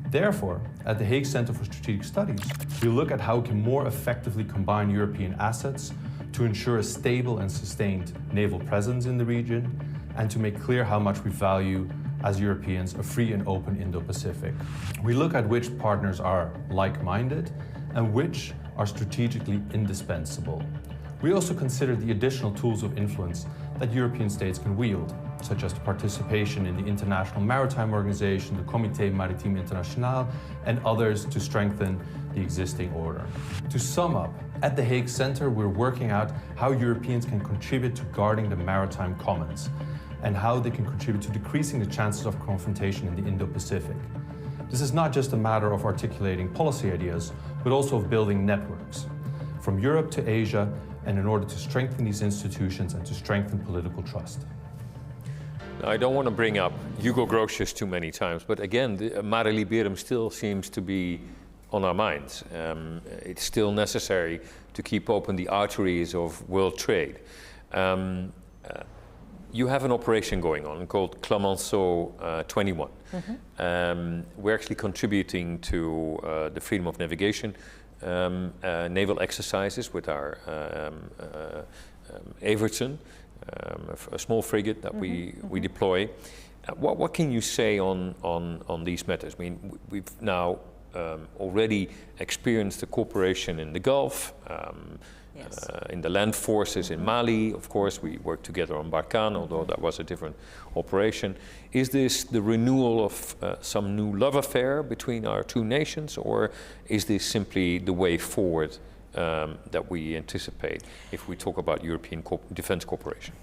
[SPEAKER 3] Therefore, at the Hague Center for Strategic Studies, we look at how we can more effectively combine European assets to ensure a stable and sustained naval presence in the region, and to make clear how much we value, as Europeans, a free and open Indo-Pacific. We look at which partners are like-minded and which are strategically indispensable. We also consider the additional tools of influence that European states can wield, such as the participation in the International Maritime Organization, the Comité Maritime International, and others to strengthen the existing order. To sum up, at the Hague Center, we're working out how Europeans can contribute to guarding the maritime commons, and how they can contribute to decreasing the chances of confrontation in the Indo-Pacific. This is not just a matter of articulating policy ideas, but also of building networks, from Europe to Asia, and in order to strengthen these institutions and to strengthen political trust.
[SPEAKER 1] Now, I don't want to bring up Hugo Grotius too many times, but again, the Mare Liberum still seems to be on our minds. It's still necessary to keep open the arteries of world trade. You have an operation going on called Clemenceau 21. We're actually contributing to the freedom of navigation naval exercises with our Evertsen, a small frigate that we deploy. What can you say on these matters? I mean, we've now already experienced the cooperation in the Gulf,
[SPEAKER 2] Yes.
[SPEAKER 1] In the land forces in Mali. Of course, we work together on Barkhane, although that was a different operation. Is this the renewal of some new love affair between our two nations, or is this simply the way forward that we anticipate if we talk about European defense cooperation?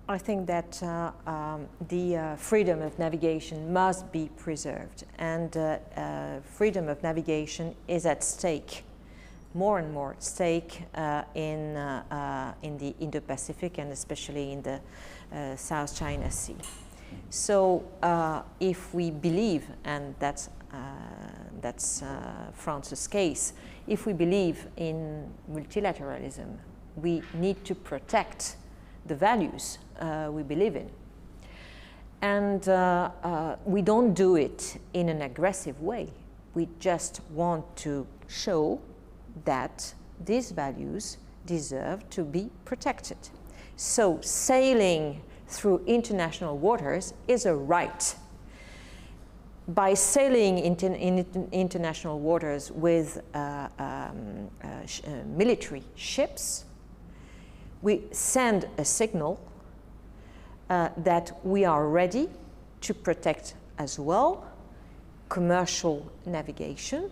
[SPEAKER 2] I think that the freedom of navigation must be preserved, and freedom of navigation is at stake, more and more at stake in the Indo-Pacific, and especially in the South China Sea. So if we believe, and that's France's case, if we believe in multilateralism, we need to protect the values we believe in. And we don't do it in an aggressive way. We just want to show that these values deserve to be protected. So sailing through international waters is a right. By sailing in international waters with military ships, we send a signal that we are ready to protect as well commercial navigation,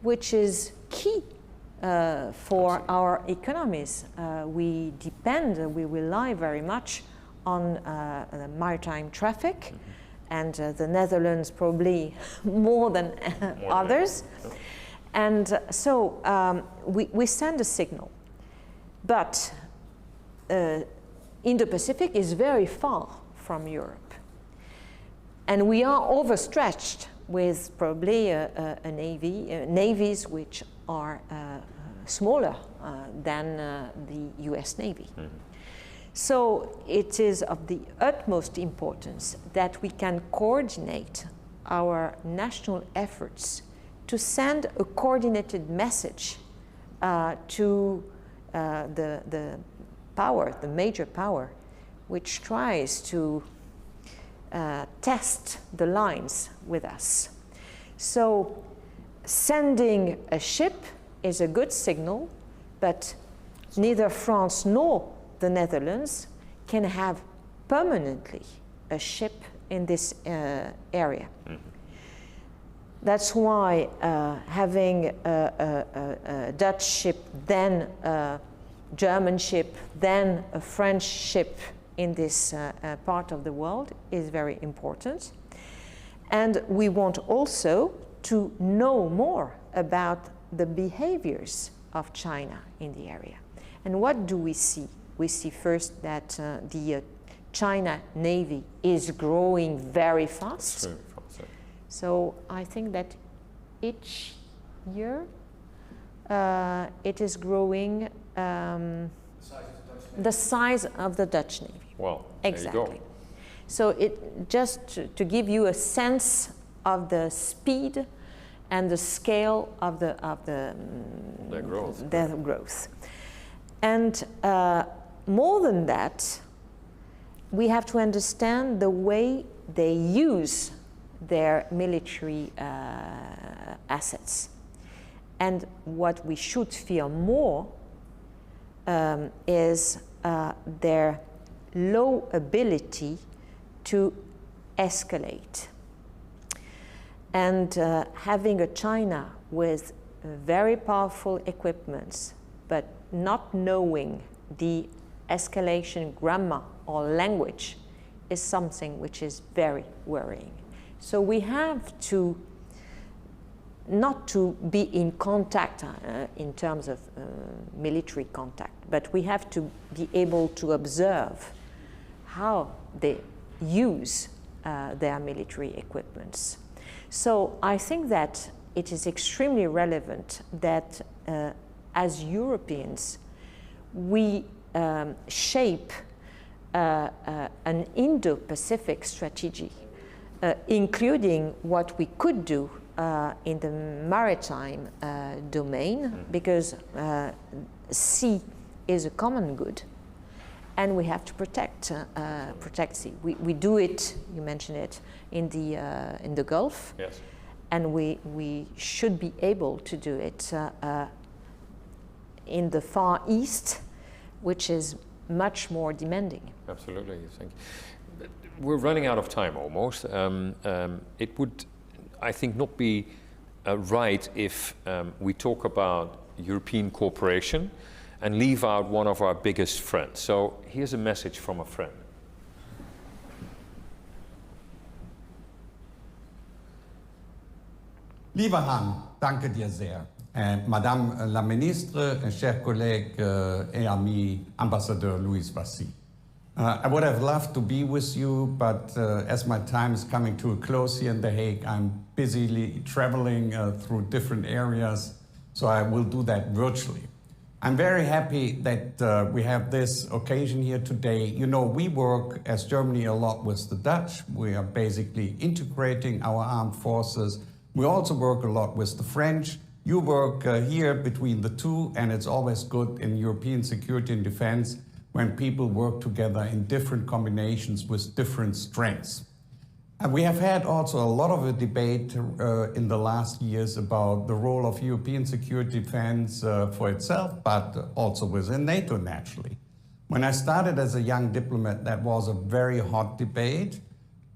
[SPEAKER 2] which is key for our economies. We rely very much on maritime traffic, and the Netherlands probably more than others. And so we send a signal. But Indo-Pacific is very far from Europe. And we are overstretched with probably navies which are smaller than the US Navy. So it is of the utmost importance that we can coordinate our national efforts to send a coordinated message to the power, the major power, which tries to test the lines with us. So sending a ship is a good signal, but neither France nor the Netherlands can have permanently a ship in this area. That's why having a Dutch ship, then a German ship, then a French ship in this part of the world is very important. And we want also to know more about the behaviors of China in the area. And what do we see? We see first that the China Navy is growing very fast. So I think that each year it is growing the size of the Dutch Navy.
[SPEAKER 1] Well,
[SPEAKER 2] exactly.
[SPEAKER 1] There you go.
[SPEAKER 2] So it just to give you a sense of the speed and the scale of the growth. And more than that, we have to understand the way they use their military assets. And what we should fear more is their low ability to escalate. And having a China with very powerful equipments, but not knowing the escalation grammar or language is something which is very worrying. So we have to not to be in contact in terms of military contact, but we have to be able to observe how they use their military equipments. So I think that it is extremely relevant that as Europeans we shape an Indo-Pacific strategy, including what we could do in the maritime domain, because sea is a common good, and we have to protect sea. We do it. You mentioned it in the Gulf,
[SPEAKER 1] yes,
[SPEAKER 2] and we should be able to do it in the Far East, which is much more demanding.
[SPEAKER 1] Absolutely, I think. We're running out of time almost. It would, I think, not be right if we talk about European cooperation and leave out one of our biggest friends. So here's a message from a friend.
[SPEAKER 9] Lieber Han, danke dir sehr. Madame la Ministre, chers collègues et ami Ambassadeur Louis Bassi. I would have loved to be with you, but as my time is coming to a close here in The Hague, I'm busily traveling through different areas, so I will do that virtually. I'm very happy that we have this occasion here today. You know, we work as Germany a lot with the Dutch. We are basically integrating our armed forces. We also work a lot with the French. You work here between the two, and it's always good in European security and defense when people work together in different combinations with different strengths. And we have had also a lot of a debate in the last years about the role of European security defense for itself, but also within NATO, naturally. When I started as a young diplomat, that was a very hot debate.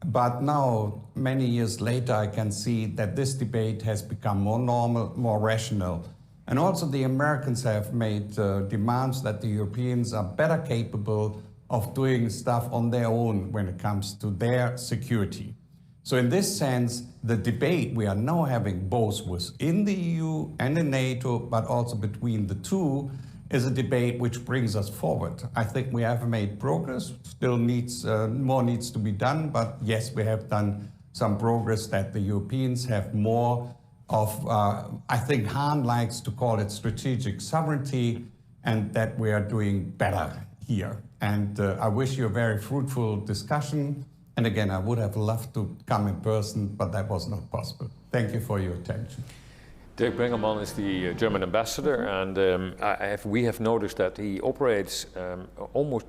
[SPEAKER 9] But now, many years later, I can see that this debate has become more normal, more rational. And also the Americans have made demands that the Europeans are better capable of doing stuff on their own when it comes to their security. So in this sense, the debate we are now having both within the EU and in NATO, but also between the two, is a debate which brings us forward. I think we have made progress, still more needs to be done, but yes, we have done some progress that the Europeans have more of, I think Han likes to call it strategic sovereignty, and that we are doing better here. And I wish you a very fruitful discussion. And again, I would have loved to come in person, but that was not possible. Thank you for your attention.
[SPEAKER 1] Dirk Brengelman is the German ambassador, and we have noticed that he operates almost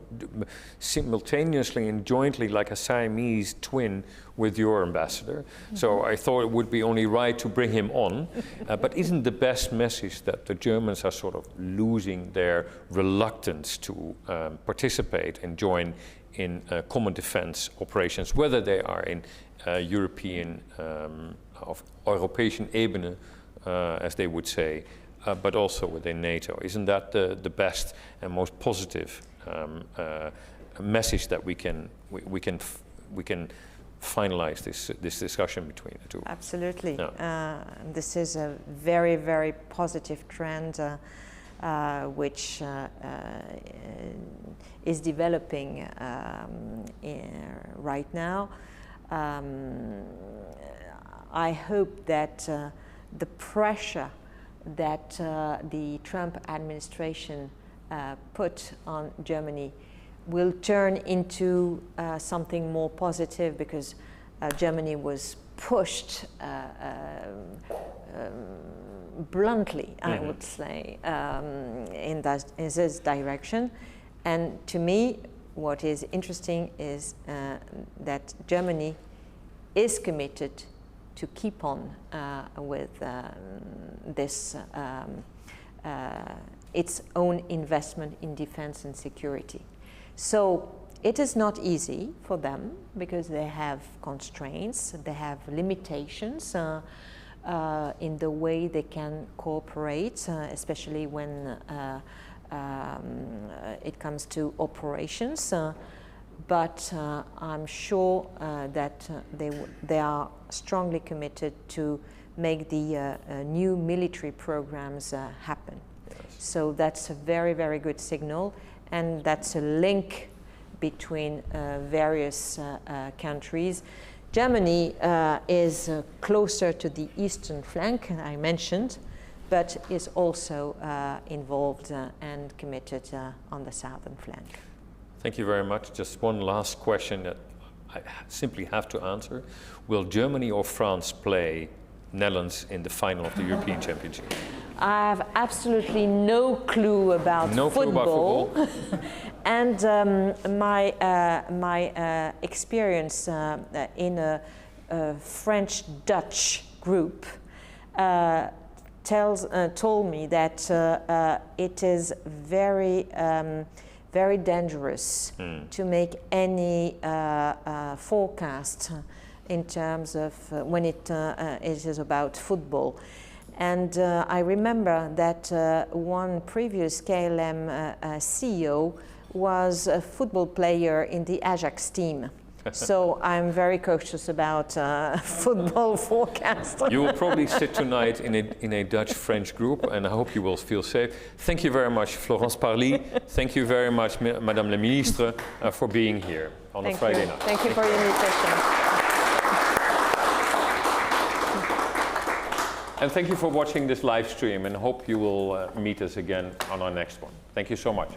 [SPEAKER 1] simultaneously and jointly like a Siamese twin with your ambassador. So I thought it would be only right to bring him on. But isn't the best message that the Germans are sort of losing their reluctance to participate and join in common defense operations, whether they are in European of Europäischen Ebene, as they would say, but also within NATO. Isn't that the best and most positive message that we can finalize this discussion between the two?
[SPEAKER 2] Absolutely.
[SPEAKER 1] Yeah.
[SPEAKER 2] This is a very, very positive trend which is developing right now. I hope that the pressure that the Trump administration put on Germany will turn into something more positive, because Germany was pushed bluntly, I would say, in this direction. And to me, what is interesting is that Germany is committed to keep on with this, its own investment in defense and security. So it is not easy for them, because they have constraints, they have limitations in the way they can cooperate, especially when it comes to operations. but I'm sure that they are strongly committed to make the new military programs happen. Yes. So that's a very, very good signal, and that's a link between various countries. Germany is closer to the eastern flank, I mentioned, but is also involved and committed on the southern flank.
[SPEAKER 1] Thank you very much. Just one last question that I simply have to answer. Will Germany or France play Netherlands in the final of the European Championship?
[SPEAKER 2] I have absolutely no clue about football. And my experience in a French-Dutch group told me that it is very very dangerous to make any forecast in terms of when it is about football. And I remember that one previous KLM CEO was a football player in the Ajax team. So I'm very cautious about football forecast.
[SPEAKER 1] You will probably sit tonight in a Dutch-French group, and I hope you will feel safe. Thank you very much, Florence Parly. Thank you very much, Madame la Ministre, for being here on a Friday night.
[SPEAKER 2] Thank you for your invitation.
[SPEAKER 1] And thank you for watching this live stream, and hope you will meet us again on our next one. Thank you so much.